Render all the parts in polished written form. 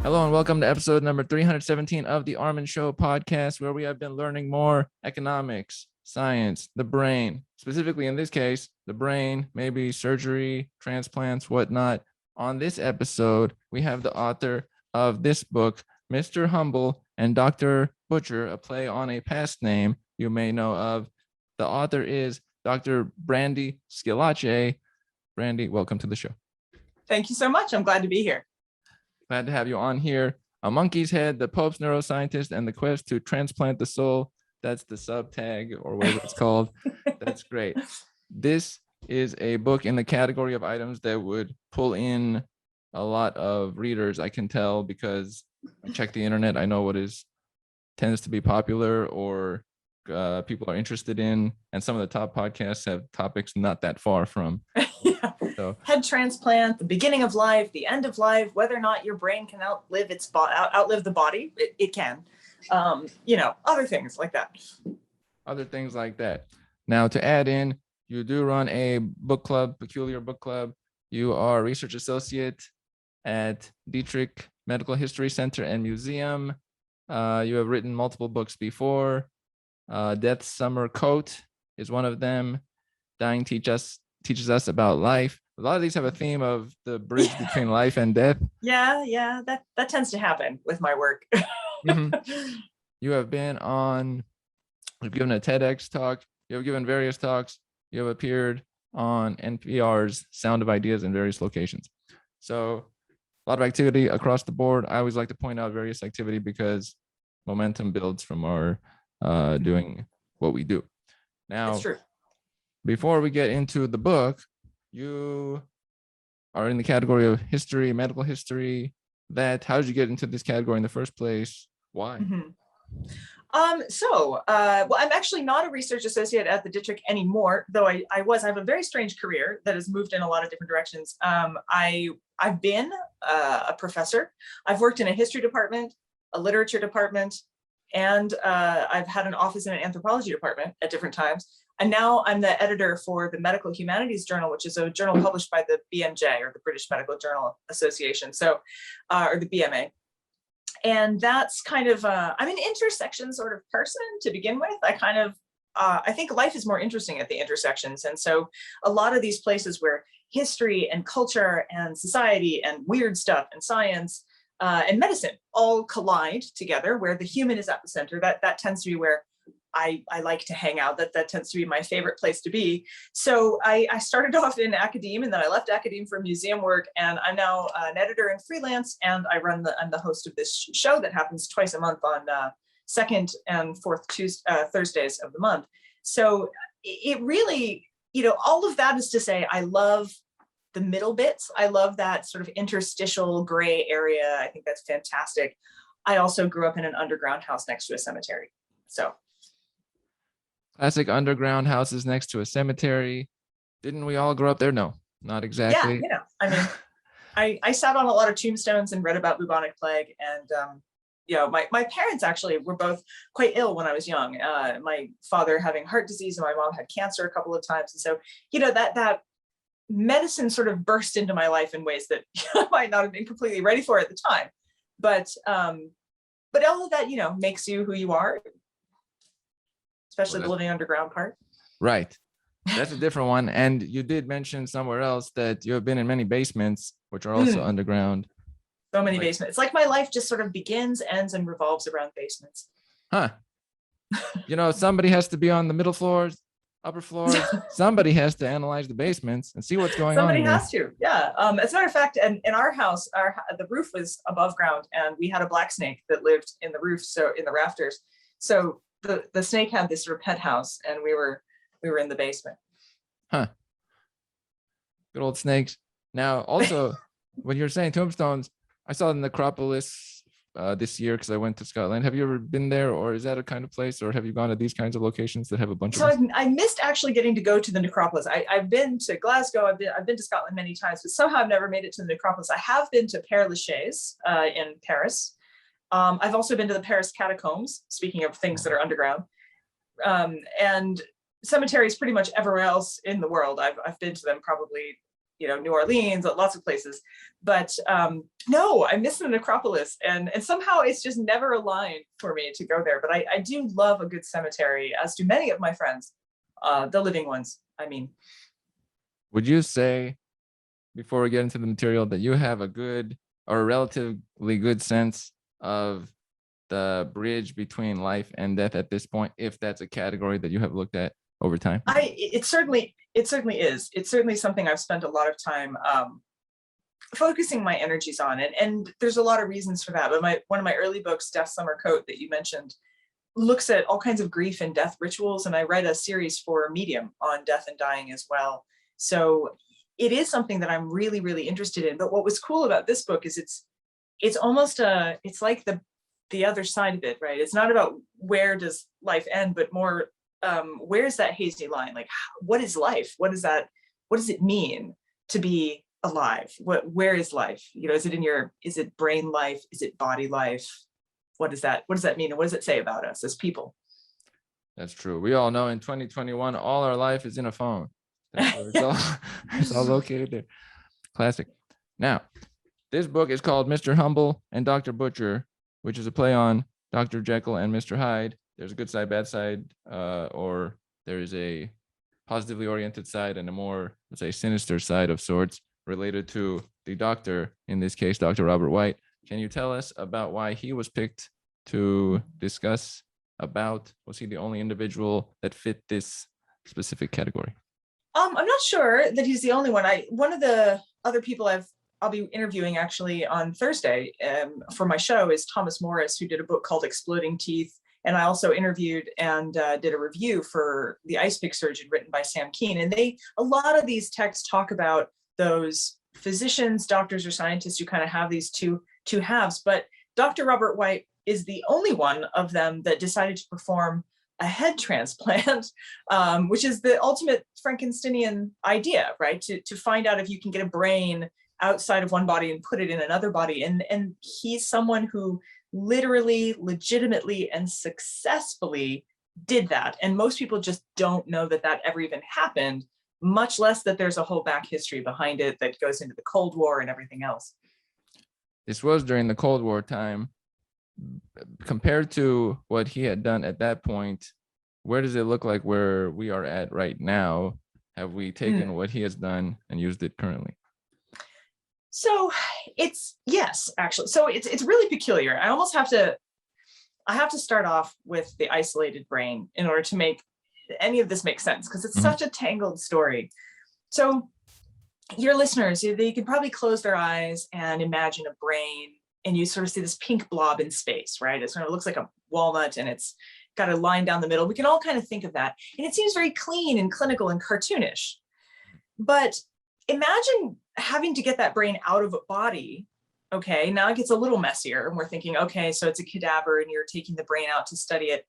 Hello and welcome to episode number 317 of the Armin Show podcast, where we have been learning more economics, science, the brain, specifically in this case, the brain, maybe surgery, transplants, whatnot. On this episode, we have the author of this book, Mr. Humble and Dr. Butcher, a play on a past name you may know of. The author is Dr. Brandy Schillace. Brandy, welcome to the show. Thank you so much. I'm glad to be here. Glad to have you on here. A Monkey's Head, the Pope's Neuroscientist, and the Quest to Transplant the Soul. That's the subtag or whatever it's called. That's great. This is a book in the category of items that would pull in a lot of readers, I can tell, because I check the internet. I know what tends to be popular or people are interested in, and some of the top podcasts have topics not that far from. Yeah. So, head transplant, the beginning of life, the end of life, whether or not your brain can outlive the body, it can. Other things like that. Now, to add in, you do run a book club, Peculiar Book Club. You are a research associate at Dietrich Medical History Center and Museum. You have written multiple books before. Death's Summer Coat is one of them. Dying teaches us about life. A lot of these have a theme of the bridge between life and death. Yeah, that tends to happen with my work. Mm-hmm. You've given a TEDx talk. You have given various talks. You have appeared on NPR's Sound of Ideas in various locations. So a lot of activity across the board. I always like to point out various activity because momentum builds from our doing what we do. Now, that's true. Before we get into the book, you are in the category of history, medical history. How did you get into this category in the first place? Why? Mm-hmm. I'm actually not a research associate at the Dietrich anymore, though I have a very strange career that has moved in a lot of different directions. I've been a professor. I've worked in a history department, a literature department, and I've had an office in an anthropology department at different times. And now I'm the editor for the Medical Humanities Journal, which is a journal published by the BMJ, or the British Medical Journal Association, or the BMA. And that's kind of, I'm an intersection sort of person to begin with. I think life is more interesting at the intersections. And so a lot of these places where history and culture and society and weird stuff and science and medicine all collide together, where the human is at the center, that tends to be where I like to hang out. That tends to be my favorite place to be. So I started off in academia, and then I left academia for museum work, and I'm now an editor and freelance, and I'm the host of this show that happens twice a month on second and fourth Thursdays of the month. So it really, all of that is to say, I love the middle bits. I love that sort of interstitial gray area. I think that's fantastic. I also grew up in an underground house next to a cemetery. So classic underground houses next to a cemetery. Didn't we all grow up there? No, not exactly. Yeah, I sat on a lot of tombstones and read about bubonic plague. And, my parents actually were both quite ill when I was young. My father having heart disease and my mom had cancer a couple of times. And so, that medicine sort of burst into my life in ways that I might not have been completely ready for at the time. But all of that, makes you who you are. Especially the living underground part. Right. That's a different one. And you did mention somewhere else that you have been in many basements, which are also underground. So many basements. It's like my life just sort of begins, ends, and revolves around basements. Huh. Somebody has to be on the middle floors, upper floors. Somebody has to analyze the basements and see what's going on. Somebody has to. Yeah. As a matter of fact, in our house, the roof was above ground, and we had a black snake that lived in the roof, so in the rafters. So the snake had this sort of pet house, and we were in the basement. Huh. Good old snakes. Now, also, when you're saying tombstones, I saw the necropolis this year because I went to Scotland. Have you ever been there, or is that a kind of place, or have you gone to these kinds of locations that have a bunch of? So I missed actually getting to go to the necropolis. I've been to Glasgow. I've been to Scotland many times, but somehow I've never made it to the necropolis. I have been to Père Lachaise in Paris. I've also been to the Paris catacombs, speaking of things that are underground, and cemeteries pretty much everywhere else in the world. I've been to them probably New Orleans, lots of places. But no, I miss the necropolis, and somehow it's just never aligned for me to go there. But I do love a good cemetery, as do many of my friends, the living ones, I mean. Would you say, before we get into the material, that you have a good or a relatively good sense of the bridge between life and death at this point, if that's a category that you have looked at over time? It certainly is. It's certainly something I've spent a lot of time focusing my energies on, and there's a lot of reasons for that. But one of my early books, Death Summer Coat, that you mentioned, looks at all kinds of grief and death rituals, and I write a series for Medium on death and dying as well. So it is something that I'm really, really interested in. But what was cool about this book is it's almost it's like the other side of it, right? It's not about where does life end, but more where's that hazy line? Like, what is life? What does it mean to be alive? Where is life? Is it brain life? Is it body life? What does that mean? And what does it say about us as people? That's true. We all know in 2021, all our life is in a phone. It's all located there. Classic. Now, this book is called Mr. Humble and Dr. Butcher, which is a play on Dr. Jekyll and Mr. Hyde. There's a good side, bad side, or there is a positively oriented side and a more, let's say, sinister side of sorts related to the doctor, in this case, Dr. Robert White. Can you tell us about why he was picked to discuss about, was he the only individual that fit this specific category? I'm not sure that he's the only one. One of the other people I'll be interviewing actually on Thursday for my show is Thomas Morris, who did a book called Exploding Teeth. And I also interviewed and did a review for The Ice Pick Surgeon, written by Sam Keane. And a lot of these texts talk about those physicians, doctors, or scientists who kind of have these two halves. But Dr. Robert White is the only one of them that decided to perform a head transplant, which is the ultimate Frankensteinian idea, right? To find out if you can get a brain outside of one body and put it in another body. And he's someone who literally, legitimately, and successfully did that. And most people just don't know that ever even happened, much less that there's a whole back history behind it that goes into the Cold War and everything else. This was during the Cold War time. Compared to what he had done at that point, where does it look like where we are at right now? Have we taken what he has done and used it currently? So yes, actually. So it's really peculiar. I have to start off with the isolated brain in order to make any of this make sense, because it's such a tangled story. So your listeners, they can probably close their eyes and imagine a brain, and you sort of see this pink blob in space, right? It sort of looks like a walnut, and it's got a line down the middle. We can all kind of think of that. And it seems very clean and clinical and cartoonish. But imagine having to get that brain out of a body. Okay, now it gets a little messier, and we're thinking, okay, so it's a cadaver and you're taking the brain out to study it.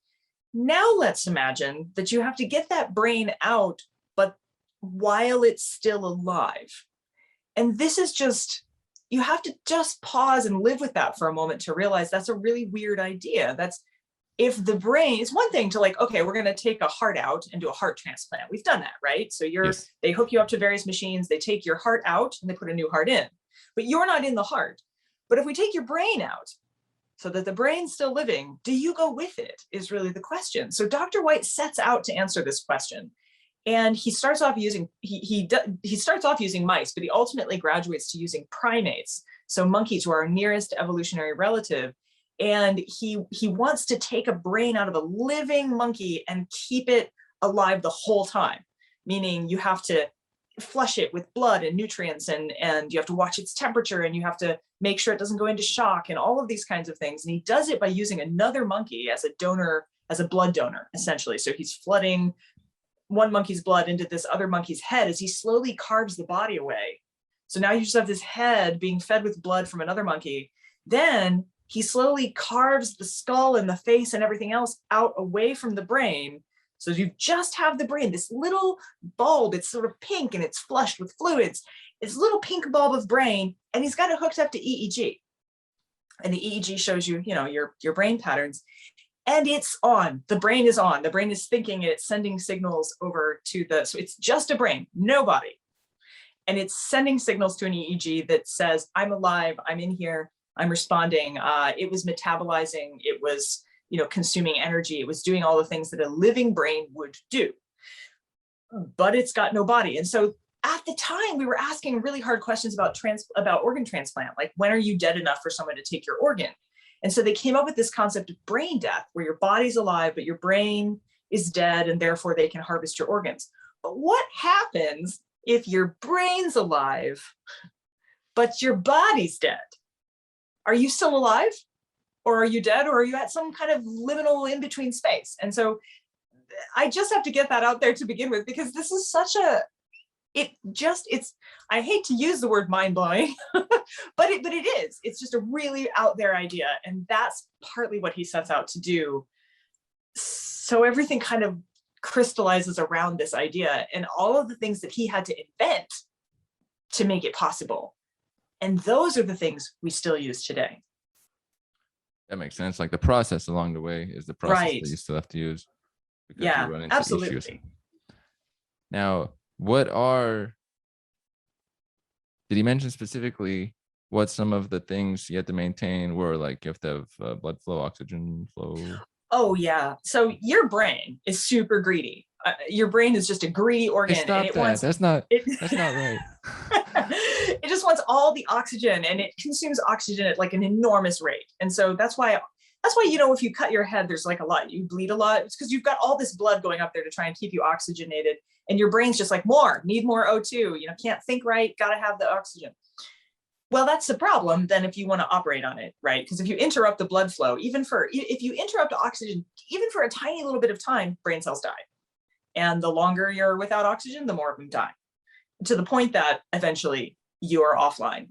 Now let's imagine that you have to get that brain out, but while it's still alive. And this is just, you have to just pause and live with that for a moment to realize that's a really weird idea. That's, if the brain, it's one thing to like, okay, we're going to take a heart out and do a heart transplant. We've done that, right? So they hook you up to various machines, they take your heart out and they put a new heart in, but you're not in the heart. But if we take your brain out so that the brain's still living, do you go with it is really the question. So Dr. White sets out to answer this question. And he starts off using, he starts off using mice, but he ultimately graduates to using primates. So monkeys, who are our nearest evolutionary relative. And he wants to take a brain out of a living monkey and keep it alive the whole time, meaning you have to flush it with blood and nutrients, and you have to watch its temperature, and you have to make sure it doesn't go into shock, and all of these kinds of things. And he does it by using another monkey as a donor, as a blood donor, essentially. So he's flooding one monkey's blood into this other monkey's head as he slowly carves the body away. So now you just have this head being fed with blood from another monkey. Then he slowly carves the skull and the face and everything else out away from the brain. So you just have the brain, this little bulb, it's sort of pink and it's flushed with fluids. It's a little pink bulb of brain, and he's got it hooked up to EEG. And the EEG shows you, your brain patterns. And it's on, the brain is on, the brain is thinking, it's sending signals over to so it's just a brain, no body. and it's sending signals to an EEG that says, I'm alive, I'm in here, I'm responding. It was metabolizing, it was, consuming energy, it was doing all the things that a living brain would do, but it's got no body. And so at the time, we were asking really hard questions about organ transplant, like when are you dead enough for someone to take your organ? And so they came up with this concept of brain death, where your body's alive, but your brain is dead, and therefore they can harvest your organs. But what happens if your brain's alive, but your body's dead? Are you still alive? Or are you dead? Or are you at some kind of liminal in-between space? And so I just have to get that out there to begin with, because this is such a, I hate to use the word mind-blowing, but it is. It's just a really out there idea. And that's partly what he sets out to do. So everything kind of crystallizes around this idea and all of the things that he had to invent to make it possible. And those are the things we still use today. That makes sense. Like the process along the way is the process Right. that you still have to use. Because Yeah, you run into absolutely. issues. Now, did he mention specifically what some of the things you had to maintain were? Like you have to have blood flow, oxygen flow. Oh yeah. So your brain is super greedy. Your brain is just a greedy organ. Hey, stop and that. That's not right. It just wants all the oxygen, and it consumes oxygen at like an enormous rate. And so that's why, if you cut your head, there's like a lot, you bleed a lot. It's because you've got all this blood going up there to try and keep you oxygenated. And your brain's just like, need more O2, can't think right, got to have the oxygen. Well, that's the problem then if you want to operate on it, right? Because if you interrupt the blood flow, if you interrupt oxygen, even for a tiny little bit of time, brain cells die. And the longer you're without oxygen, the more of them die, to the point that eventually you're offline,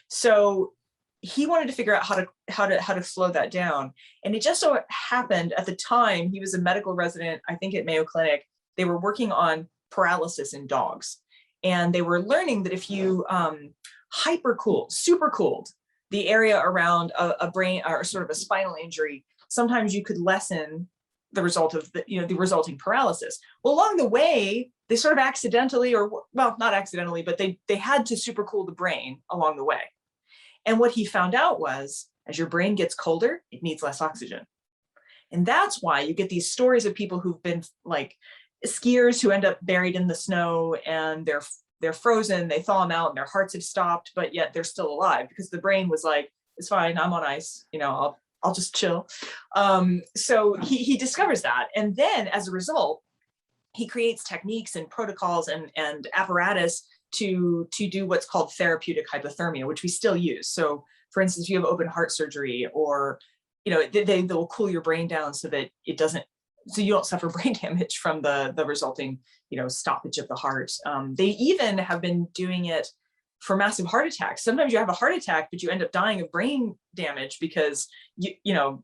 So he wanted to figure out how to slow that down. And it just so happened at the time, he was a medical resident, I think at Mayo Clinic. They were working on paralysis in dogs. And they were learning that if you supercooled the area around a brain or sort of a spinal injury, sometimes you could lessen the result of the resulting paralysis. Well, along the way, they sort of accidentally, not accidentally, but they had to supercool the brain along the way. And what he found out was, as your brain gets colder, it needs less oxygen. And that's why you get these stories of people who've been like skiers who end up buried in the snow, and they're frozen, they thaw them out, and their hearts have stopped, but yet they're still alive because the brain was like, it's fine, I'm on ice, I'll just chill. So he discovers that. And then as a result, he creates techniques and protocols and apparatus to do what's called therapeutic hypothermia, which we still use. So for instance, if you have open heart surgery, or, they'll cool your brain down so that so you don't suffer brain damage from the resulting, stoppage of the heart. They even have been doing it for massive heart attacks. Sometimes you have a heart attack, but you end up dying of brain damage because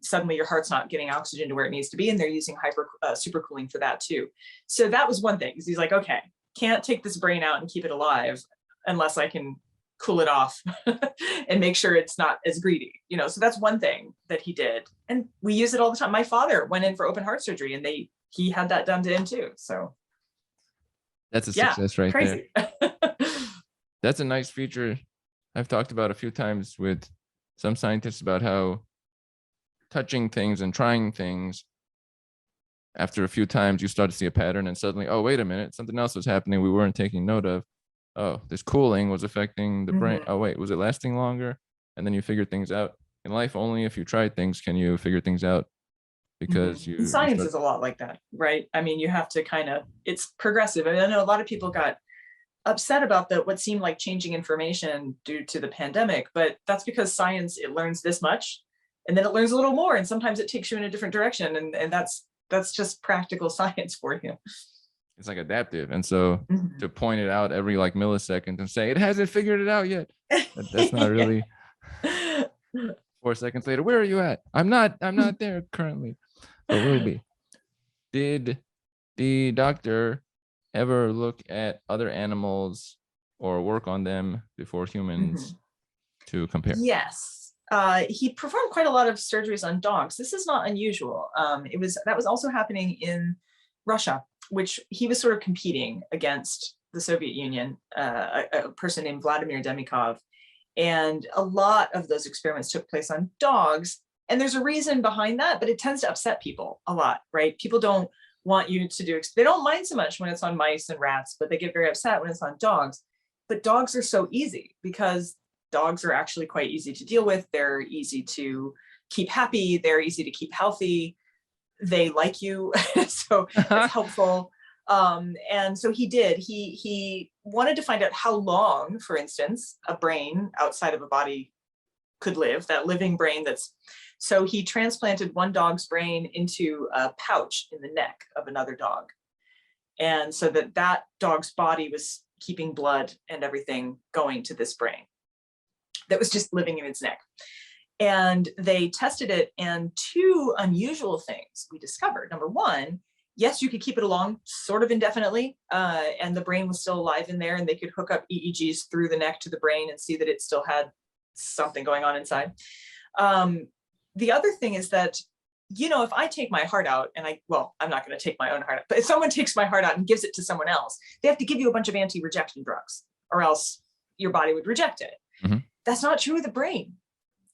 suddenly your heart's not getting oxygen to where it needs to be, and they're using supercooling for that too. So that was one thing, because he's like, okay, can't take this brain out and keep it alive unless I can cool it off and make sure it's not as greedy. So that's one thing that he did, and we use it all the time. My father went in for open heart surgery, and he had that done to him too. So that's a success right crazy. there. That's a nice feature I've talked about a few times with some scientists, about how touching things and trying things, after a few times you start to see a pattern, and suddenly, oh, wait a minute, something else was happening we weren't taking note of. Oh, this cooling was affecting the brain. Oh, wait, was it lasting longer? And then you figure things out. In life, only if you try things can you figure things out, because science is a lot like that, right? I mean, you have to it's progressive. I know a lot of people got upset about what seemed like changing information due to the pandemic, but that's because science, it learns this much, and then it learns a little more, and sometimes it takes you in a different direction, and that's just practical science for you. It's like adaptive. And so to point it out every like millisecond and say it hasn't figured it out yet, that's not really 4 seconds later, where are you at? I'm not there currently, but will be. Did the doctor ever look at other animals or work on them before humans to compare? Yes. He performed quite a lot of surgeries on dogs. This is not unusual. That was also happening in Russia, which he was sort of competing against the Soviet Union, a person named Vladimir Demikov. And a lot of those experiments took place on dogs. And there's a reason behind that, but it tends to upset people a lot, right? People don't want you to do, they don't mind so much when it's on mice and rats, but they get very upset when it's on dogs. But dogs are so easy because dogs are actually quite easy to deal with. They're easy to keep happy. They're easy to keep healthy. They like you, so it's helpful. And so he wanted to find out how long, for instance, a brain outside of a body could live, that living brain so he transplanted one dog's brain into a pouch in the neck of another dog. And so that dog's body was keeping blood and everything going to this brain that was just living in its neck. And they tested it, and two unusual things we discovered. Number one, yes, you could keep it along sort of indefinitely, and the brain was still alive in there, and they could hook up EEGs through the neck to the brain and see that it still had something going on inside. The other thing is that, if I take my heart out and I'm not going to take my own heart out, but if someone takes my heart out and gives it to someone else, they have to give you a bunch of anti-rejection drugs or else your body would reject it. Mm-hmm. That's not true of the brain.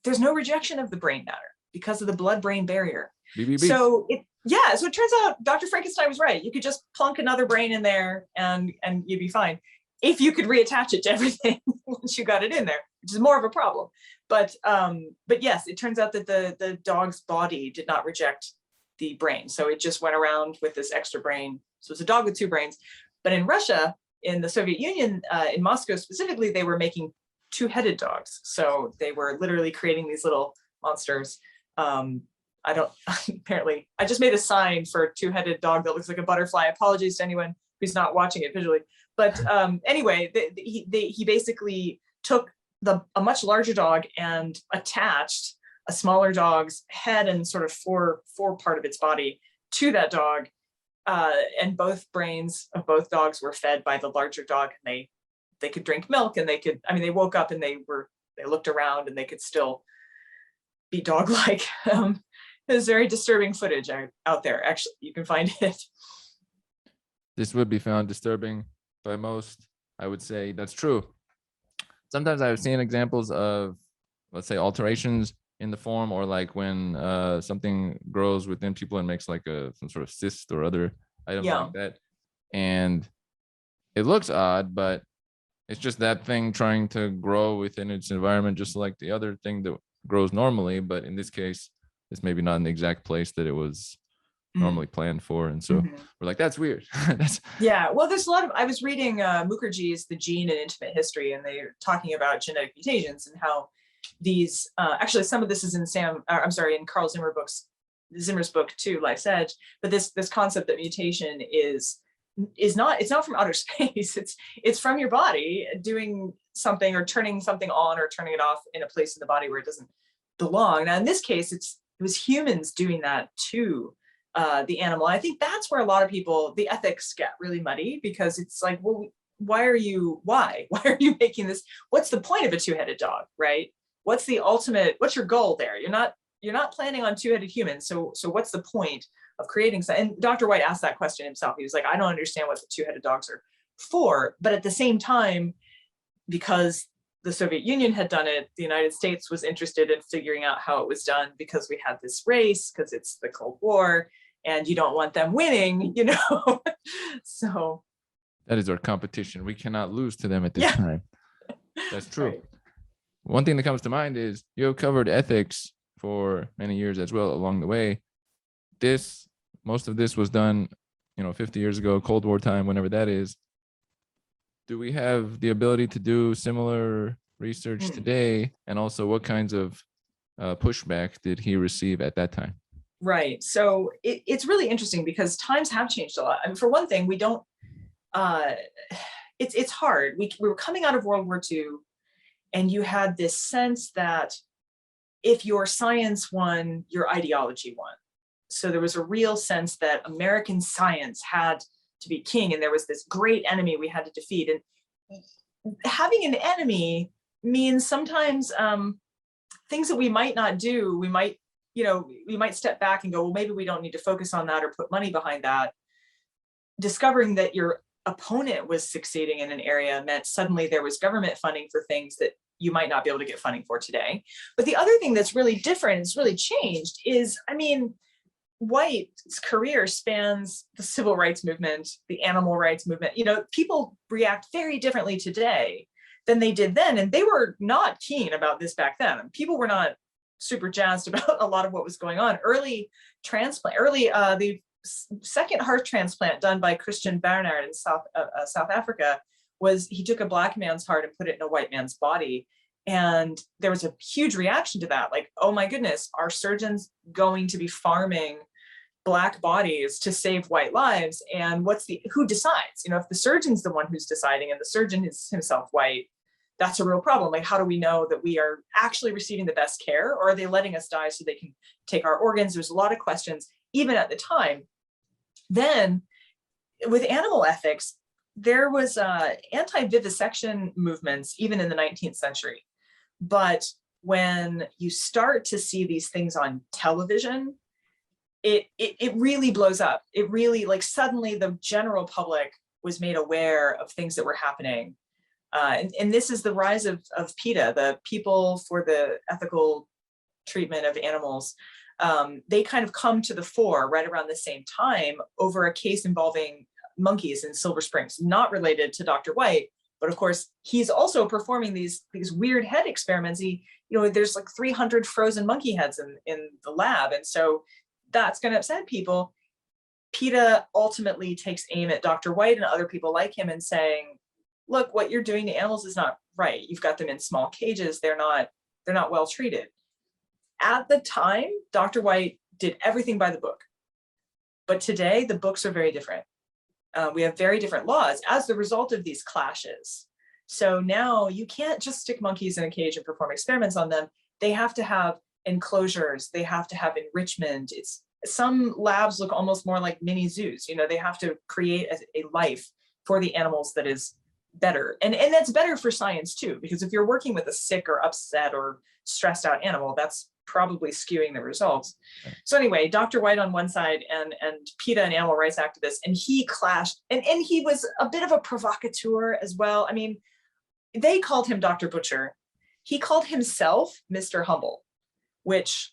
There's no rejection of the brain matter because of the blood-brain barrier. BBB. So it turns out Dr. Frankenstein was right. You could just plunk another brain in there and you'd be fine if you could reattach it to everything once you got it in there, which is more of a problem. But yes, it turns out that the dog's body did not reject the brain. So it just went around with this extra brain. So it's a dog with two brains. But in Russia, in the Soviet Union, in Moscow specifically, they were making two-headed dogs. So they were literally creating these little monsters. Apparently, I just made a sign for a two-headed dog that looks like a butterfly. Apologies to anyone who's not watching it visually. But anyway, he basically took a much larger dog and attached a smaller dog's head and sort of fore part of its body to that dog. And both brains of both dogs were fed by the larger dog, and they could drink milk, and they woke up and they looked around and they could still be dog-like. There's very disturbing footage out there. Actually, you can find it. This would be found disturbing by most. I would say that's true. Sometimes I've seen examples of, let's say, alterations in the form, or like when something grows within people and makes like some sort of cyst or other items like that. And it looks odd, but it's just that thing trying to grow within its environment, just like the other thing that grows normally. But in this case, it's maybe not in the exact place that it was normally planned for. And so we're like, that's weird. Well, there's a lot of, I was reading Mukherjee's The Gene and Intimate History, and they're talking about genetic mutations and how these, actually some of this is in in Carl Zimmer's book too, Life's Edge, but this concept that mutation is not, it's not from outer space. It's from your body doing something or turning something on or turning it off in a place in the body where it doesn't belong. Now, in this case, it was humans doing that to the animal. I think that's where a lot of people, the ethics get really muddy, because it's like, well, why are you making this? What's the point of a two-headed dog, right? What's your goal there? You're not planning on two-headed humans. So what's the point of creating? And Dr. White asked that question himself. He was like, I don't understand what the two-headed dogs are for. But at the same time, because the Soviet Union had done it, the United States was interested in figuring out how it was done, because we had this race, because it's the Cold War, and you don't want them winning, So that is our competition. We cannot lose to them at this time. That's true. Right. One thing that comes to mind is you have covered ethics for many years as well along the way. Most of this was done, 50 years ago, Cold War time, whenever that is. Do we have the ability to do similar research today? And also, what kinds of pushback did he receive at that time? Right. So it's really interesting because times have changed a lot. I mean, for one thing, we don't, it's hard. We were coming out of World War II, and you had this sense that if your science won, your ideology won. So there was a real sense that American science had to be king, and there was this great enemy we had to defeat. And having an enemy means sometimes things that we might not do, we might step back and go, well, maybe we don't need to focus on that or put money behind that. Discovering that your opponent was succeeding in an area meant suddenly there was government funding for things that you might not be able to get funding for today. But the other thing that's really different, it's really changed, is, I mean, White's career spans the civil rights movement, the animal rights movement. You know, people react very differently today than they did then. And they were not keen about this back then. People were not super jazzed about a lot of what was going on. The second heart transplant done by Christian Barnard in South Africa was, he took a black man's heart and put it in a white man's body. And there was a huge reaction to that. Like, oh my goodness, are surgeons going to be farming black bodies to save white lives? And who decides? You know, if the surgeon's the one who's deciding and the surgeon is himself white, that's a real problem. Like, how do we know that we are actually receiving the best care, or are they letting us die so they can take our organs? There's a lot of questions, even at the time. Then with animal ethics, there was anti-vivisection movements even in the 19th century. But when you start to see these things on television, it really blows up. It really, like, suddenly the general public was made aware of things that were happening. And this is the rise of PETA, the People for the Ethical Treatment of Animals. They kind of come to the fore right around the same time over a case involving monkeys in Silver Springs, not related to Dr. White, but of course he's also performing these weird head experiments. There's like 300 frozen monkey heads in the lab, and so that's going to upset people. PETA ultimately takes aim at Dr. White and other people like him and saying, look, what you're doing to animals is not right. You've got them in small cages. They're not well treated. At the time, Dr. White did everything by the book. But today, the books are very different. We have very different laws as the result of these clashes. So now you can't just stick monkeys in a cage and perform experiments on them. They have to have enclosures. They have to have enrichment. Some labs look almost more like mini zoos. They have to create a life for the animals that is better. And that's better for science too, because if you're working with a sick or upset or stressed out animal, that's probably skewing the results. So anyway, Dr. White on one side and PETA, an animal rights activist, and he clashed, and he was a bit of a provocateur as well. I mean, they called him Dr. Butcher. He called himself Mr. Humble, which,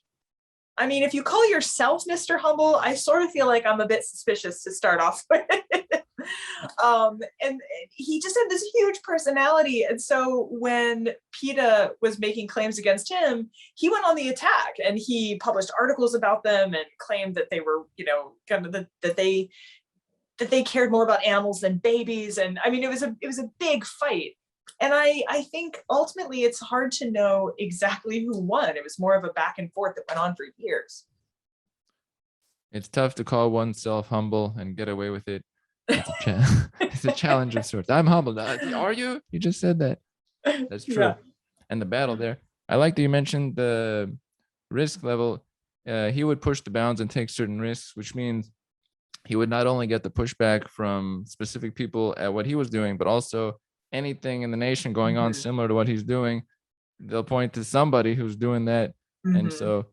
I mean, if you call yourself Mr. Humble, I sort of feel like I'm a bit suspicious to start off with. And he just had this huge personality. And so when PETA was making claims against him, he went on the attack and he published articles about them and claimed that they were, kind of that they cared more about animals than babies. And I mean, it was a big fight. And I think ultimately it's hard to know exactly who won. It was more of a back and forth that went on for years. It's tough to call oneself humble and get away with it. It's a challenge of sorts. I'm humble. Are you? You just said that. That's true. Yeah. And the battle there. I like that you mentioned the risk level. He would push the bounds and take certain risks, which means he would not only get the pushback from specific people at what he was doing, but also anything in the nation going on similar to what he's doing. They'll point to somebody who's doing that. And so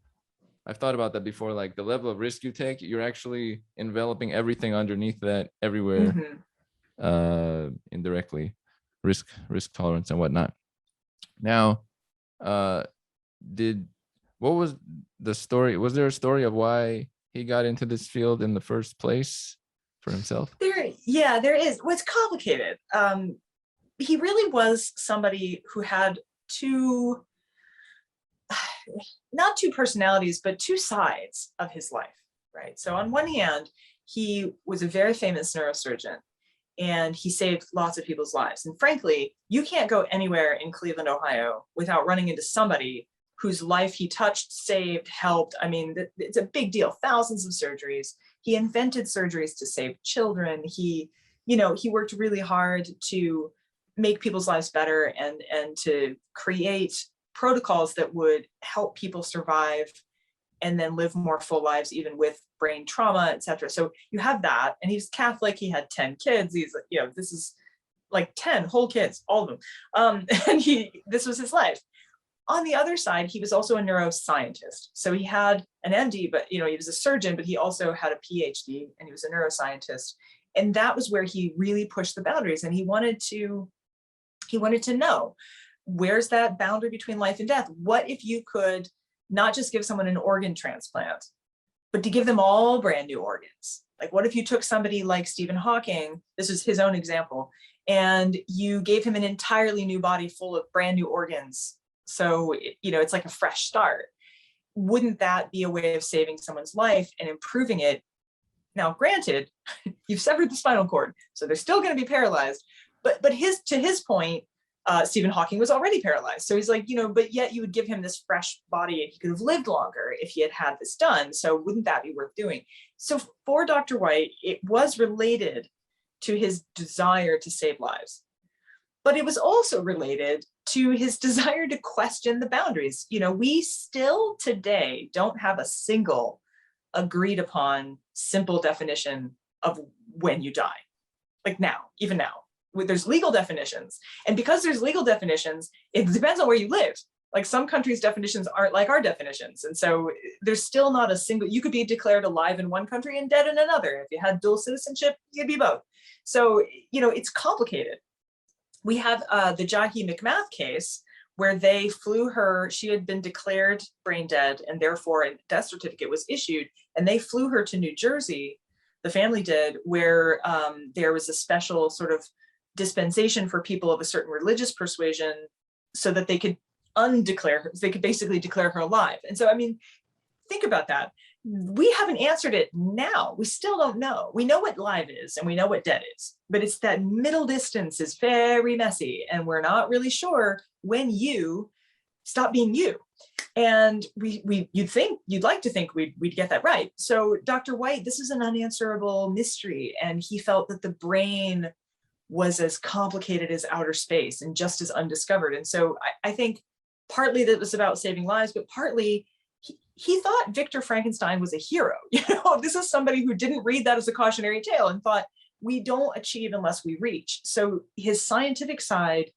I've thought about that before, like the level of risk you take, you're actually enveloping everything underneath that everywhere, indirectly, risk tolerance and whatnot. Now, what was the story? Was there a story of why he got into this field in the first place for himself? There is. Well, it's complicated. He really was somebody who had not two personalities, but two sides of his life, right? So on one hand, he was a very famous neurosurgeon and he saved lots of people's lives. And frankly, you can't go anywhere in Cleveland, Ohio without running into somebody whose life he touched, saved, helped. I mean, it's a big deal, thousands of surgeries. He invented surgeries to save children. He worked really hard to make people's lives better and to create protocols that would help people survive and then live more full lives, even with brain trauma, etc. So you have that. And he's Catholic. He had 10 kids. He's, this is like 10 whole kids, all of them. And this was his life. On the other side, he was also a neuroscientist. So he had an MD, but he was a surgeon, but he also had a PhD and he was a neuroscientist. And that was where he really pushed the boundaries, and he wanted to know, where's that boundary between life and death? What if you could not just give someone an organ transplant, but to give them all brand new organs? Like, what if you took somebody like Stephen Hawking, this is his own example, and you gave him an entirely new body full of brand new organs? So, it's like a fresh start. Wouldn't that be a way of saving someone's life and improving it? Now, granted, you've severed the spinal cord, so they're still going to be paralyzed. But to his point, Stephen Hawking was already paralyzed. So he's like, but yet you would give him this fresh body and he could have lived longer if he had had this done. So wouldn't that be worth doing? So for Dr. White, it was related to his desire to save lives, but it was also related to his desire to question the boundaries. We still today don't have a single agreed upon simple definition of when you die. Like even now. There's legal definitions. And because there's legal definitions, it depends on where you live. Like, some countries' definitions aren't like our definitions. And so there's still not a single, you could be declared alive in one country and dead in another. If you had dual citizenship, you'd be both. So, it's complicated. We have the Jahi McMath case where they flew her, she had been declared brain dead, and therefore a death certificate was issued, and they flew her to New Jersey, the family did, where there was a special sort of dispensation for people of a certain religious persuasion so that they could undeclare her, they could basically declare her alive. And so, think about that. We haven't answered it now. We still don't know. We know what live is and we know what dead is, but it's that middle distance is very messy, and we're not really sure when you stop being you. And you'd like to think we'd get that right. So Dr. White, this is an unanswerable mystery, and he felt that the brain was as complicated as outer space and just as undiscovered. And so I think partly that was about saving lives, but partly he thought Victor Frankenstein was a hero. This is somebody who didn't read that as a cautionary tale and thought, we don't achieve unless we reach. So his scientific side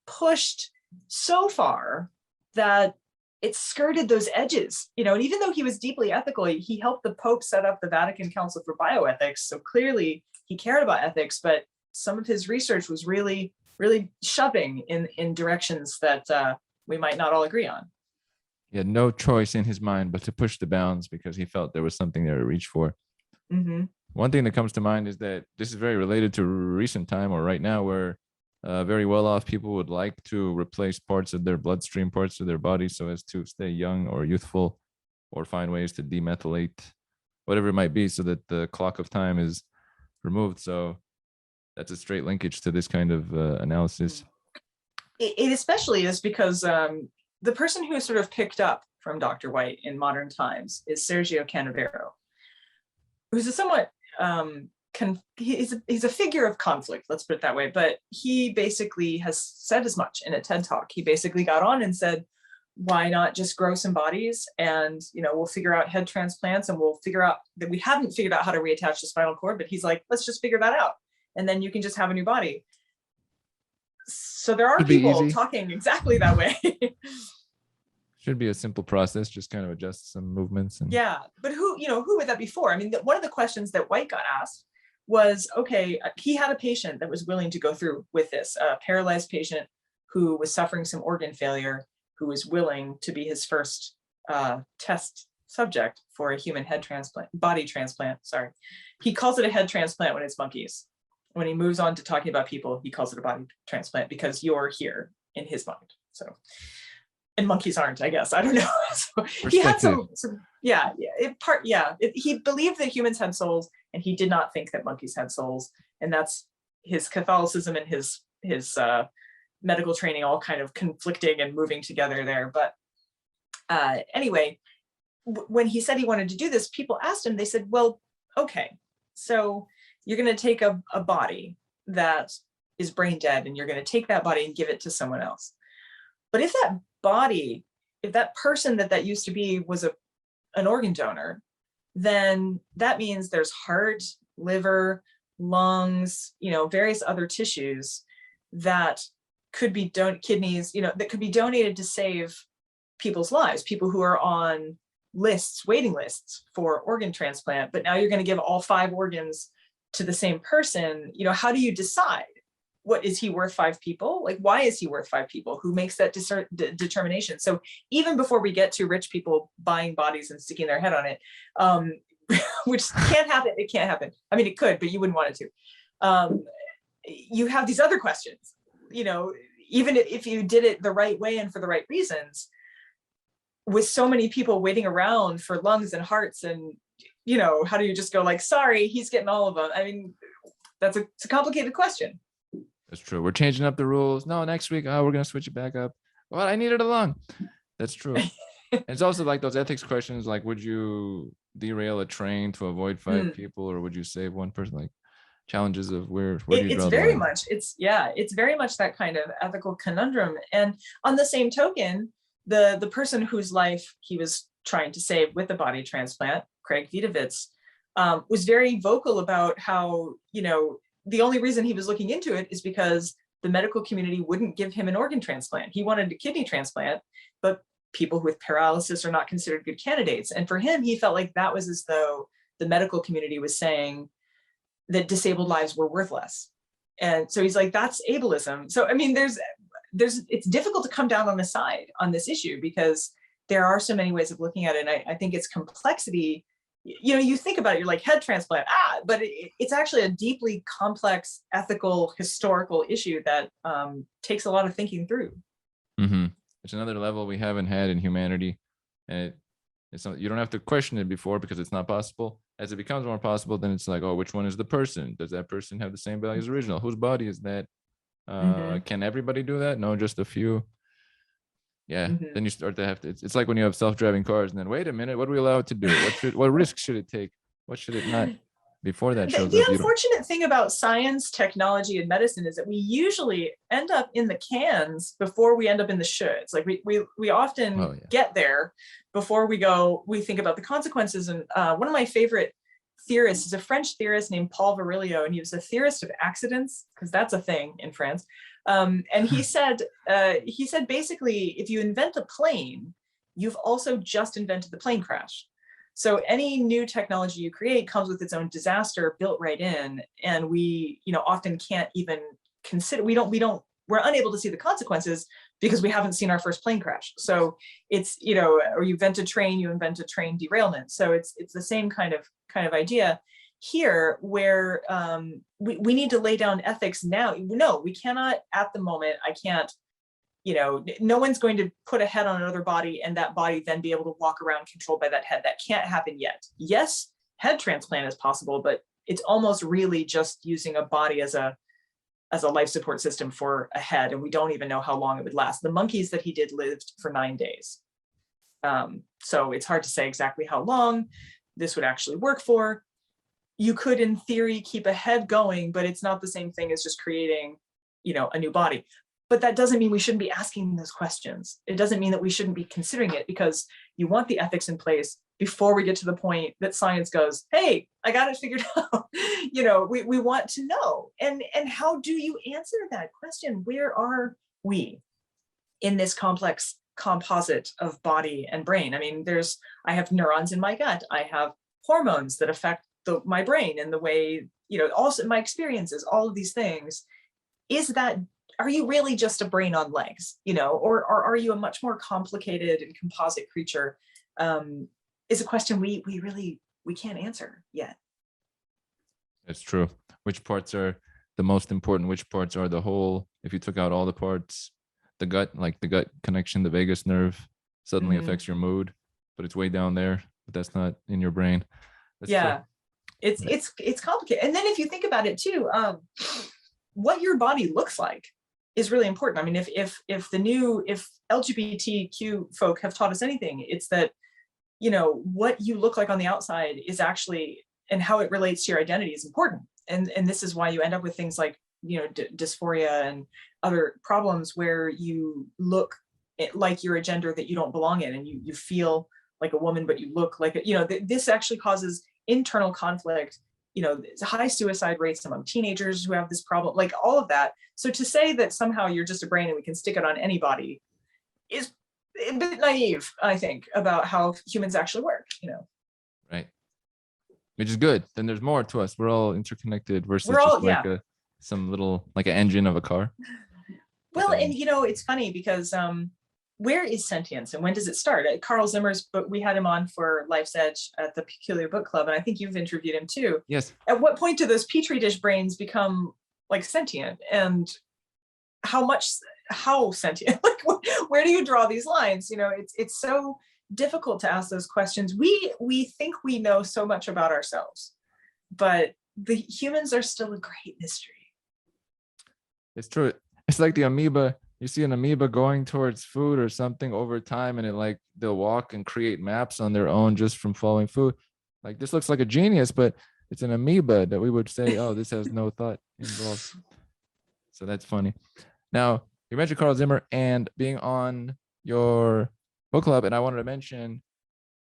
pushed so far that it skirted those edges, and even though he was deeply ethical, he helped the Pope set up the Vatican Council for Bioethics. So clearly he cared about ethics, but some of his research was really, really shoving in directions that we might not all agree on. He had no choice in his mind but to push the bounds because he felt there was something there to reach for. Mm-hmm. One thing that comes to mind is that this is very related to recent time, or right now, where very well-off people would like to replace parts of their bloodstream, parts of their body, so as to stay young or youthful, or find ways to demethylate, whatever it might be, so that the clock of time is removed. So that's a straight linkage to this kind of analysis. It especially is because the person who is sort of picked up from Dr. White in modern times is Sergio Canavero, who's a somewhat, he's a figure of conflict, let's put it that way, but he basically has said as much in a TED Talk. He basically got on and said, why not just grow some bodies, and we'll figure out head transplants, and we'll figure out that we haven't figured out how to reattach the spinal cord, but he's like, let's just figure that out. And then you can just have a new body. So there are people talking exactly that way. Should be a simple process, just kind of adjust some movements. And yeah, but who would that be for? One of the questions that White got asked was, okay, he had a patient that was willing to go through with this, a paralyzed patient who was suffering some organ failure, who was willing to be his first test subject for a human body transplant. Sorry. He calls it a head transplant when it's monkeys. When he moves on to talking about people, he calls it a body transplant because you're here in his mind. So, and monkeys aren't, I guess. I don't know. So he had some he believed that humans had souls, and he did not think that monkeys had souls. And that's his Catholicism and his medical training all kind of conflicting and moving together there. But anyway, when he said he wanted to do this, people asked him, they said, well, okay, so you're going to take a body that is brain dead, and you're going to take that body and give it to someone else. But if that person that used to be was an organ donor, then that means there's heart, liver, lungs, various other tissues that could be kidneys, that could be donated to save people's lives, people who are on waiting lists for organ transplant. But now you're going to give all 5 organs to the same person, how do you decide? What is he worth 5 people? Like, why is he worth 5 people? Who makes that determination? So even before we get to rich people buying bodies and sticking their head on it, which can't happen. It can't happen. I mean, it could, but you wouldn't want it to. You have these other questions, even if you did it the right way and for the right reasons, with so many people waiting around for lungs and hearts, and, how do you just go like, sorry, he's getting all of them? I mean, it's a complicated question. That's true. We're changing up the rules. No, next week, we're going to switch it back up. Well, I needed a lung. That's true. It's also like those ethics questions, like, would you derail a train to avoid 5 people, or would you save one person? Like, challenges of where do you draw the line? It's very much that kind of ethical conundrum. And on the same token, the person whose life he was trying to save with the body transplant, Craig Vidovitz, was very vocal about how, the only reason he was looking into it is because the medical community wouldn't give him an organ transplant. He wanted a kidney transplant, but people with paralysis are not considered good candidates. And for him, he felt like that was as though the medical community was saying that disabled lives were worthless. And so he's like, that's ableism. So, I mean, it's difficult to come down on the side on this issue, because there are so many ways of looking at it. And I think its complexity, you think about it, you're like, head transplant, but it's actually a deeply complex ethical, historical issue that takes a lot of thinking through. Mm-hmm. It's another level we haven't had in humanity. And it's not, you don't have to question it before, because it's not possible. As it becomes more possible, then it's like, oh, which one is the person? Does that person have the same value as the original? Whose body is that? Can everybody do that? No, just a few. Yeah. Then you start to have to, it's like when you have self-driving cars, and then wait a minute, what are we allowed to do? What risk should it take? What should it not? Before that shows the up. Unfortunate thing about science, technology, and medicine is that we usually end up in the cans before we end up in the shoulds. Like we often get there before we think about the consequences. And one of my favorite theorists is a French theorist named Paul Virilio, and he was a theorist of accidents, because that's a thing in France. And he said basically, if you invent a plane, you've also just invented the plane crash. So any new technology you create comes with its own disaster built right in, and we, often can't even consider. We're unable to see the consequences because we haven't seen our first plane crash. So it's, or you invent a train derailment. So it's the same kind of idea here, where we need to lay down ethics now. No, we cannot at the moment. I can't. No one's going to put a head on another body and that body then be able to walk around controlled by that head. That can't happen yet. Yes, head transplant is possible, but it's almost really just using a body as a life support system for a head, and we don't even know how long it would last. The monkeys that he did lived for 9 days. So it's hard to say exactly how long this would actually work for. You could, in theory, keep a head going, but it's not the same thing as just creating, a new body. But that doesn't mean we shouldn't be asking those questions. It doesn't mean that we shouldn't be considering it, because you want the ethics in place before we get to the point that science goes, hey, I got it figured out. We want to know. And how do you answer that question? Where are we in this complex composite of body and brain? I mean, I have neurons in my gut. I have hormones that affect my brain and the way, also my experiences, all of these things. Are you really just a brain on legs, or are you a much more complicated and composite creature? Is a question we can't answer yet. It's true. Which parts are the most important? Which parts are the whole? If you took out all the parts, the gut connection, the vagus nerve suddenly affects your mood, but it's way down there, but that's not in your brain. That's true. It's complicated. And then if you think about it too, what your body looks like is really important. I mean, if LGBTQ folk have taught us anything, it's that, what you look like on the outside is actually, and how it relates to your identity is important. And this is why you end up with things like, dysphoria and other problems where you look like you're a gender that you don't belong in, and you feel like a woman, but you look like this actually causes internal conflict. High suicide rates among teenagers who have this problem, like all of that. So to say that somehow you're just a brain and we can stick it on anybody is a bit naive, I think, about how humans actually work, Right. which is good. Then there's more to us. We're all interconnected versus We're all, just like some little like an engine of a car. Well, and it's funny because where is Sentience and when does it start? Carl Zimmer's book, we had him on for Life's Edge at the Peculiar Book Club, and I think you've interviewed him too. Yes. At what point do those petri dish brains become like sentient, and how sentient? Like, where do you draw these lines? It's so difficult to ask those questions. We think we know so much about ourselves, but the humans are still a great mystery. It's true. It's like the amoeba. You see an amoeba going towards food or something over time, and they'll walk and create maps on their own just from following food. Like, this looks like a genius, but it's an amoeba that we would say, oh, this has no thought involved. So that's funny. Now, you mentioned Carl Zimmer and being on your book club, and I wanted to mention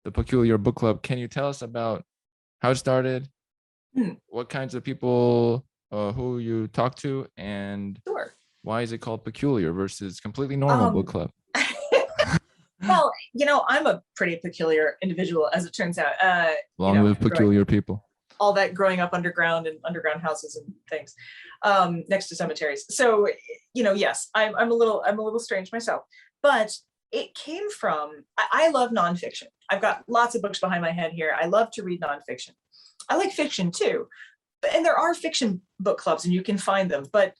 the Peculiar Book Club. Can you tell us about how it started, what kinds of people who you talk to, and Sure. Why is it called Peculiar versus completely normal book club? Well, I'm a pretty peculiar individual, as it turns out. Long live peculiar people. All that growing up underground and underground houses and things next to cemeteries. So, yes, I'm a little strange myself, but it came from, I love nonfiction. I've got lots of books behind my head here. I love to read nonfiction. I like fiction too, and there are fiction book clubs and you can find them, but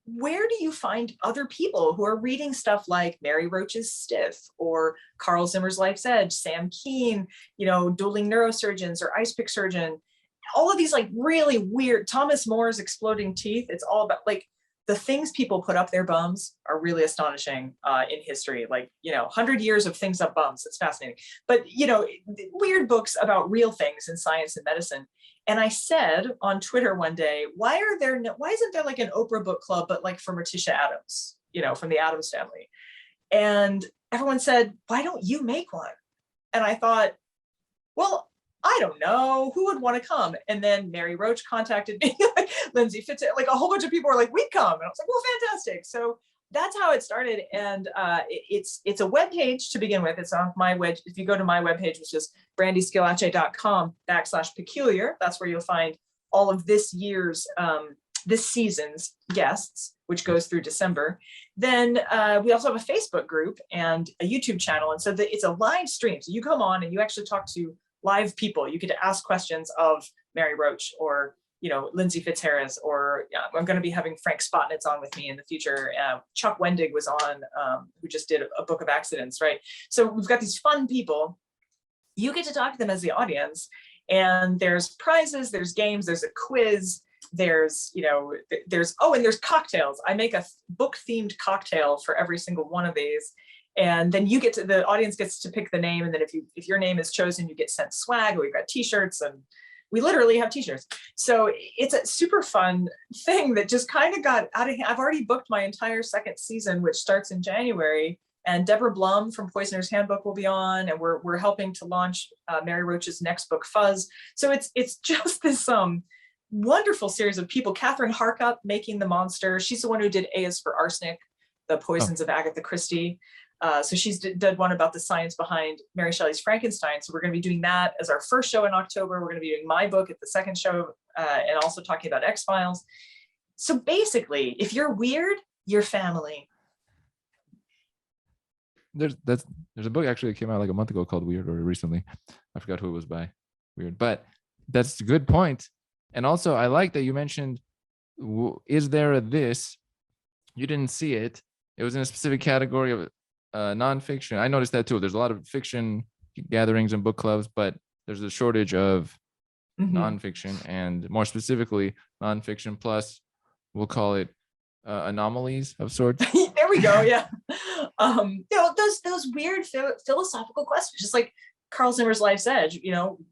where do you find other people who are reading stuff like Mary Roach's Stiff or Carl Zimmer's Life's Edge, Sam Keen, Dueling Neurosurgeons or Ice Pick Surgeon, all of these like really weird, Thomas More's Exploding Teeth. It's all about like the things people put up their bums are really astonishing in history. Like, 100 years of things up bums. It's fascinating. But, weird books about real things in science and medicine. And I said on Twitter one day, why isn't there like an Oprah book club, but like for Morticia Addams, from the Addams family? And everyone said, why don't you make one? And I thought, well, I don't know who would want to come. And then Mary Roach contacted me, Lindsay Fitz, like a whole bunch of people were like, we'd come. And I was like, well, fantastic. So that's how it started. And it's a web page to begin with. It's on my web. If you go to my webpage, which is brandyschillace.com/peculiar, that's where you'll find all of this season's guests, which goes through December. Then we also have a Facebook group and a YouTube channel. And so it's a live stream. So you come on and you actually talk to live people. You get to ask questions of Mary Roach or Lindsay Fitzharris, or I'm going to be having Frank Spotnitz on with me in the future. Chuck Wendig was on, who just did a book of accidents, right? So we've got these fun people. You get to talk to them as the audience, and there's prizes, there's games, there's a quiz, there's cocktails. I make a book themed cocktail for every single one of these. And then the audience gets to pick the name. And then if your name is chosen, you get sent swag. We've got t-shirts, and we literally have t-shirts. So it's a super fun thing that just kind of got out of hand. I've already booked my entire second season, which starts in January. And Deborah Blum from Poisoner's Handbook will be on, and we're helping to launch Mary Roach's next book, Fuzz. So it's just this wonderful series of people. Catherine Harkup making the monster. She's the one who did A is for Arsenic, the poisons of Agatha Christie. So she's did one about the science behind Mary Shelley's Frankenstein. So we're going to be doing that as our first show in October. We're going to be doing my book at the second show, and also talking about X-Files. So basically, if you're weird, you're family. There's a book actually that came out like a month ago called Weird, or recently. I forgot who it was by. Weird, but that's a good point. And also, I like that you mentioned, is there a this? You didn't see it. It was in a specific category of nonfiction. I noticed that too. There's a lot of fiction gatherings and book clubs, but there's a shortage of nonfiction, and more specifically, nonfiction plus, we'll call it anomalies of sorts. There we go. Yeah. Those weird philosophical questions, just like Carl Zimmer's Life's Edge.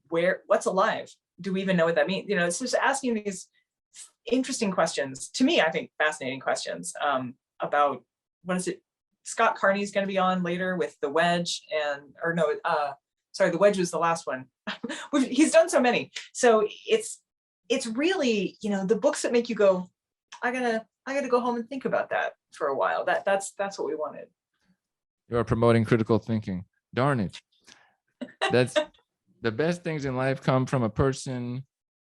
What's alive? Do we even know what that means? It's just asking these interesting questions. To me, I think fascinating questions about what is it. Scott Carney's going to be on later with The Wedge, The Wedge was the last one. He's done so many. So it's really, the books that make you go, I gotta go home and think about that for a while. That's what we wanted. You are promoting critical thinking. Darn it. That's the best things in life come from a person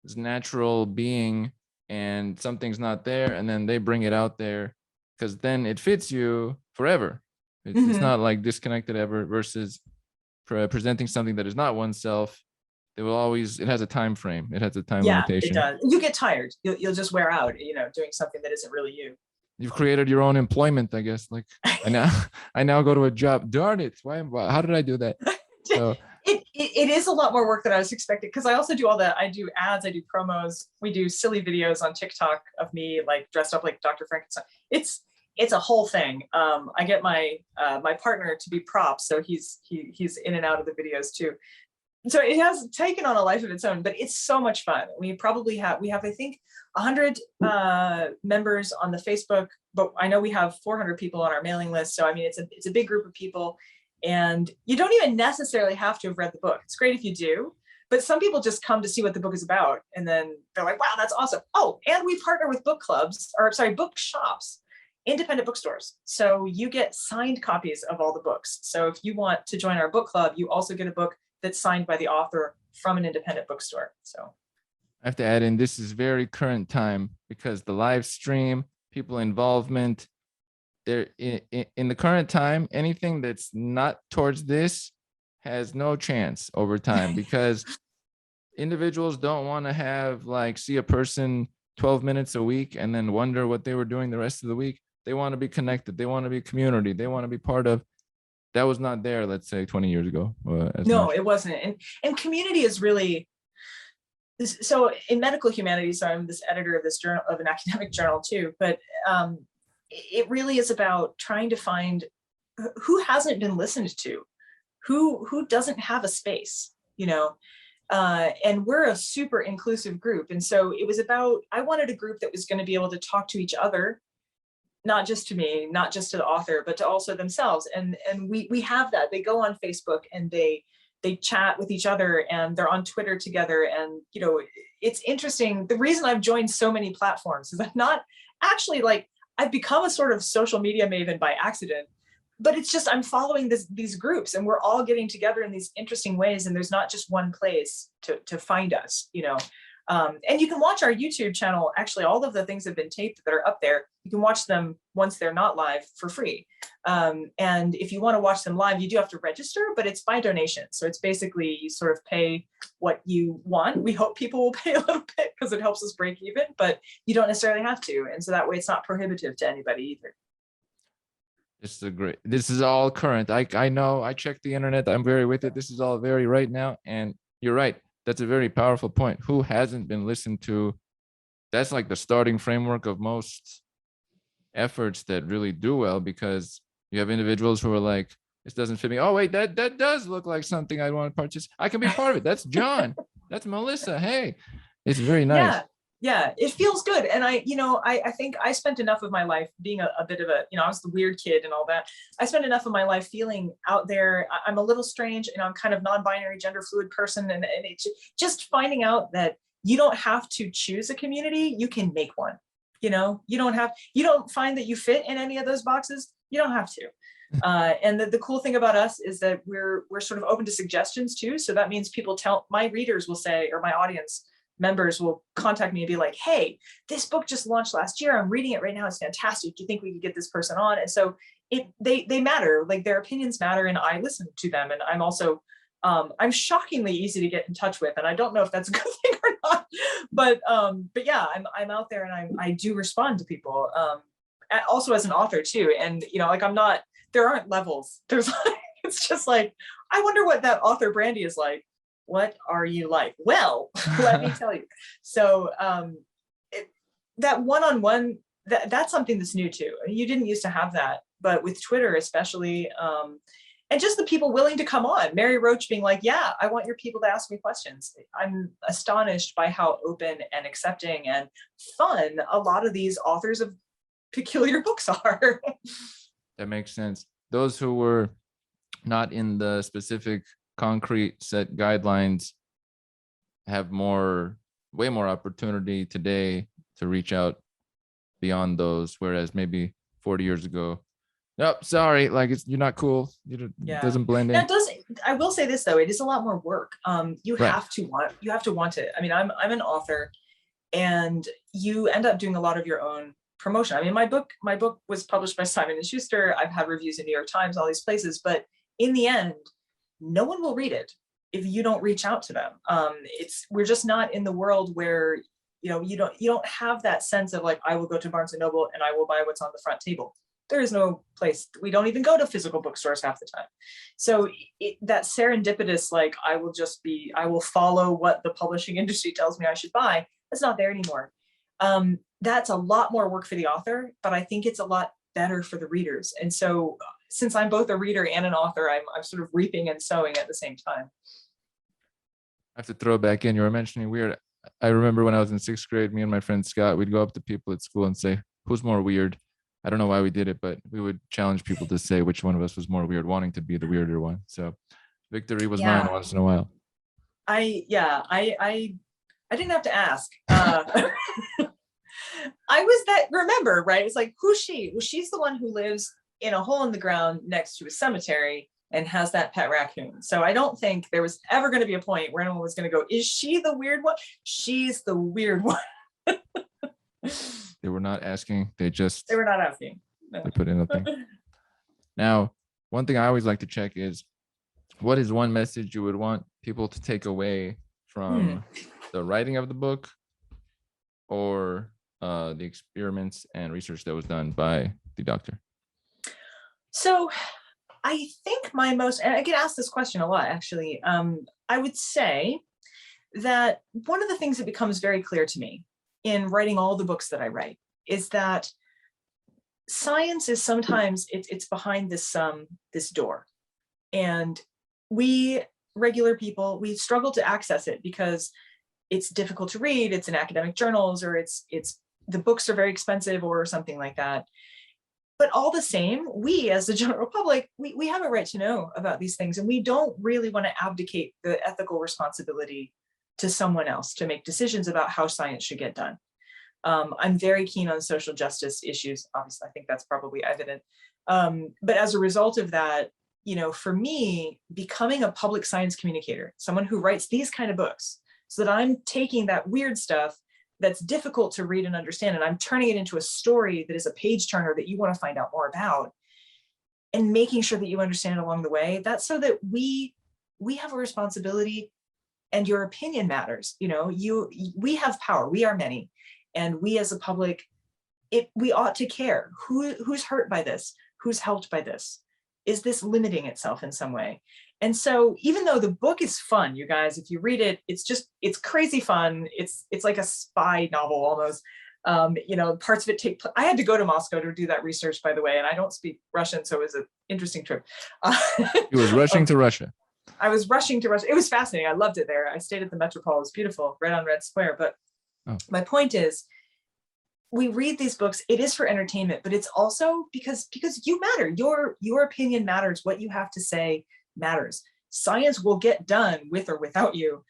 this natural being and something's not there, and then they bring it out there, because then it fits you forever. It's not like disconnected ever, versus presenting something that is not oneself. It has a time frame. It has a time limitation. It does. You get tired. You'll just wear out, doing something that isn't really you. You've created your own employment, I guess. Like I now go to a job. Darn it. How did I do that? So it is a lot more work than I was expecting, because I also do I do ads, I do promos, we do silly videos on TikTok of me like dressed up like Dr. Frankenstein. It's a whole thing. I get my partner to be props, so he's in and out of the videos too. So it has taken on a life of its own, but it's so much fun. We have I think 100 members on the Facebook, but I know we have 400 people on our mailing list. So I mean, it's a big group of people, and you don't even necessarily have to have read the book. It's great if you do, but some people just come to see what the book is about, and then they're like, wow, that's awesome. Oh, and we partner with book shops, independent bookstores. So you get signed copies of all the books. So if you want to join our book club, you also get a book that's signed by the author from an independent bookstore. So I have to add in, this is very current time, because the live stream, people involvement, there in the current time, anything that's not towards this has no chance over time, because individuals don't want to see a person 12 minutes a week and then wonder what they were doing the rest of the week. They want to be connected. They want to be community. They want to be part of. That was not there, let's say 20 years ago. No, it wasn't. And community is really, so in medical humanities, so I'm this editor of this journal, of an academic journal too, but it really is about trying to find who hasn't been listened to, who doesn't have a space, and we're a super inclusive group. And so it was about, I wanted a group that was going to be able to talk to each other, not just to me, not just to the author, but to also themselves. And we have that. They go on Facebook and they chat with each other, and they're on Twitter together. And, it's interesting. The reason I've joined so many platforms is I'm not actually I've become a sort of social media maven by accident, but it's just, I'm following these groups, and we're all getting together in these interesting ways. And there's not just one place to find us, and you can watch our YouTube channel. Actually, all of the things have been taped that are up there. You can watch them once they're not live for free. And if you want to watch them live, you do have to register, but it's by donation. So it's basically, you sort of pay what you want. We hope people will pay a little bit because it helps us break even, but you don't necessarily have to. And so that way it's not prohibitive to anybody either. This is all current. I know, I checked the internet. I'm very with it. This is all very right now. And you're right. That's a very powerful point. Who hasn't been listened to? That's like the starting framework of most efforts that really do well, because you have individuals who are like, this doesn't fit me. Oh, wait, that does look like something I want to purchase. I can be part of it. That's John. That's Melissa. Hey, it's very nice. Yeah, it feels good. And I think I spent enough of my life being a bit of a, I was the weird kid and all that. I spent enough of my life feeling out there. I'm a little strange, and I'm kind of non-binary, gender fluid person. And it's just finding out that you don't have to choose a community. You can make one. You don't find that you fit in any of those boxes. You don't have to. And the cool thing about us is that we're sort of open to suggestions too. So that means my readers will say, or my audience members will contact me and be like, hey, this book just launched last year. I'm reading it right now. It's fantastic. Do you think we could get this person on? And so they matter, like their opinions matter, and I listen to them. And I'm also, I'm shockingly easy to get in touch with. And I don't know if that's a good thing or not, but yeah, I'm out there, and I do respond to people, also as an author too. And, there aren't levels. It's just like, I wonder what that author Brandy is like. What are you like? Well, let me tell you. So that one-on-one, that's something that's new too. You didn't used to have that, but with Twitter especially, and just the people willing to come on. Mary Roach being like, yeah, I want your people to ask me questions. I'm astonished by how open and accepting and fun a lot of these authors of peculiar books are. That makes sense. Those who were not in the specific concrete set guidelines have way more opportunity today to reach out beyond those, whereas maybe 40 years ago, nope, sorry, like you're not cool. It doesn't blend in. I will say this though, it is a lot more work. You Right. have to want it. I mean, I'm an author, and you end up doing a lot of your own promotion. I mean, my book was published by Simon and Schuster. I've had reviews in New York Times, all these places, but in the end, no one will read it if you don't reach out to them. We're just not in the world where, you don't have that sense of like, I will go to Barnes and Noble and I will buy what's on the front table. There is no place. We don't even go to physical bookstores half the time. So that serendipitous, like, I will follow what the publishing industry tells me I should buy, that's not there anymore. That's a lot more work for the author, but I think it's a lot better for the readers. And so since I'm both a reader and an author, I'm sort of reaping and sowing at the same time. I have to throw back in. You were mentioning weird. I remember when I was in 6th grade, me and my friend Scott, we'd go up to people at school and say, who's more weird? I don't know why we did it, but we would challenge people to say which one of us was more weird, wanting to be the weirder one. So victory was mine once in a while. I didn't have to ask. I was that, remember, right? It's like, who's she? Well, she's the one who lives in a hole in the ground next to a cemetery and has that pet raccoon. So I don't think there was ever going to be a point where anyone was going to go, is she the weird one? She's the weird one. They were not asking. They were not asking. No. They put in a thing. Now, one thing I always like to check is, what is one message you would want people to take away from the writing of the book or the experiments and research that was done by the doctor? So I think and I get asked this question a lot, actually. I would say that one of the things that becomes very clear to me in writing all the books that I write is that science is sometimes it's behind this door, and we regular people, we struggle to access it because it's difficult to read. It's in academic journals, or it's the books are very expensive or something like that. But all the same, we as the general public, we have a right to know about these things, and we don't really want to abdicate the ethical responsibility to someone else to make decisions about how science should get done. I'm very keen on social justice issues. Obviously, I think that's probably evident. But as a result of that, for me, becoming a public science communicator, someone who writes these kind of books, so that I'm taking that weird stuff that's difficult to read and understand, and I'm turning it into a story that is a page turner that you want to find out more about, and making sure that you understand along the way. That's so that we have a responsibility, and your opinion matters. We have power. We are many, and we as a public, we ought to care who's hurt by this, who's helped by this. Is this limiting itself in some way? And so even though the book is fun, you guys, if you read it, it's crazy fun. It's like a spy novel almost. Parts of it take place. I had to go to Moscow to do that research, by the way, and I don't speak Russian, so it was an interesting trip. He was rushing to Russia. I was rushing to Russia. It was fascinating. I loved it there. I stayed at the Metropole. It was beautiful, right on Red Square. But my point is, we read these books, it is for entertainment, but it's also because you matter. Your opinion matters. What you have to say matters. Science will get done with or without you,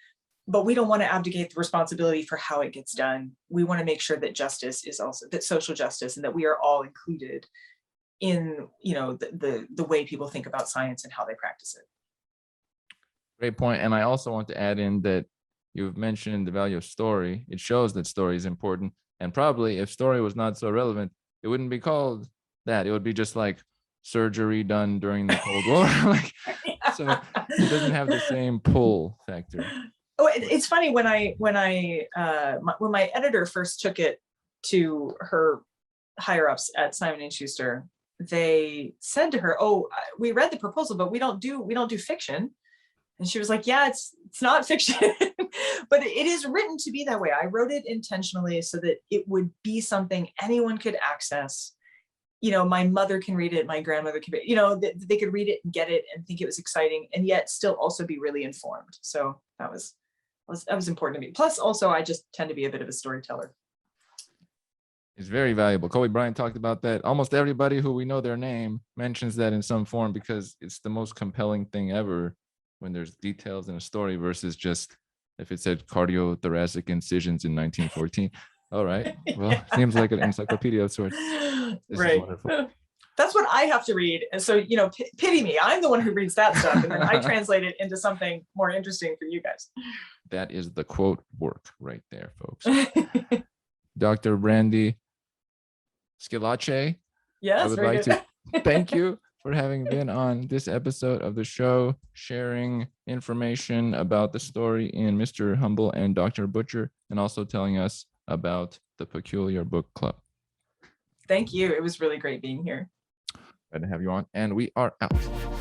but we don't want to abdicate the responsibility for how it gets done. We want to make sure that justice is also, that social justice, and that we are all included in, the way people think about science and how they practice it. Great point. And I also want to add in that you've mentioned the value of story. It shows that story is important. And probably if story was not so relevant, it wouldn't be called that. It would be just like surgery done during the Cold War. So it doesn't have the same pull factor. Oh, it's funny when my editor first took it to her higher ups at Simon and Schuster, they said to her, "Oh, we read the proposal, but we don't do fiction." And she was like, "Yeah, it's not fiction." But it is written to be that way. I wrote it intentionally so that it would be something anyone could access. My mother can read it, my grandmother can read, they could read it and get it and think it was exciting, and yet still also be really informed. So that was important to me. Plus, also, I just tend to be a bit of a storyteller. It's very valuable. Kobe Bryant talked about that. Almost everybody who we know their name mentions that in some form, because it's the most compelling thing ever when there's details in a story versus just if it said cardiothoracic incisions in 1914. All right. Well, seems like an encyclopedia of sorts. This is wonderful. That's what I have to read. And so, pity me. I'm the one who reads that stuff. And then I translate it into something more interesting for you guys. That is the quote work right there, folks. Dr. Brandy Schillace, Yes, I would very like good. to thank you for having been on this episode of the show, sharing information about the story in Mr. Humble and Dr. Butcher, and also telling us about the Peculiar Book Club. Thank you. It was really great being here. Glad to have you on, and we are out.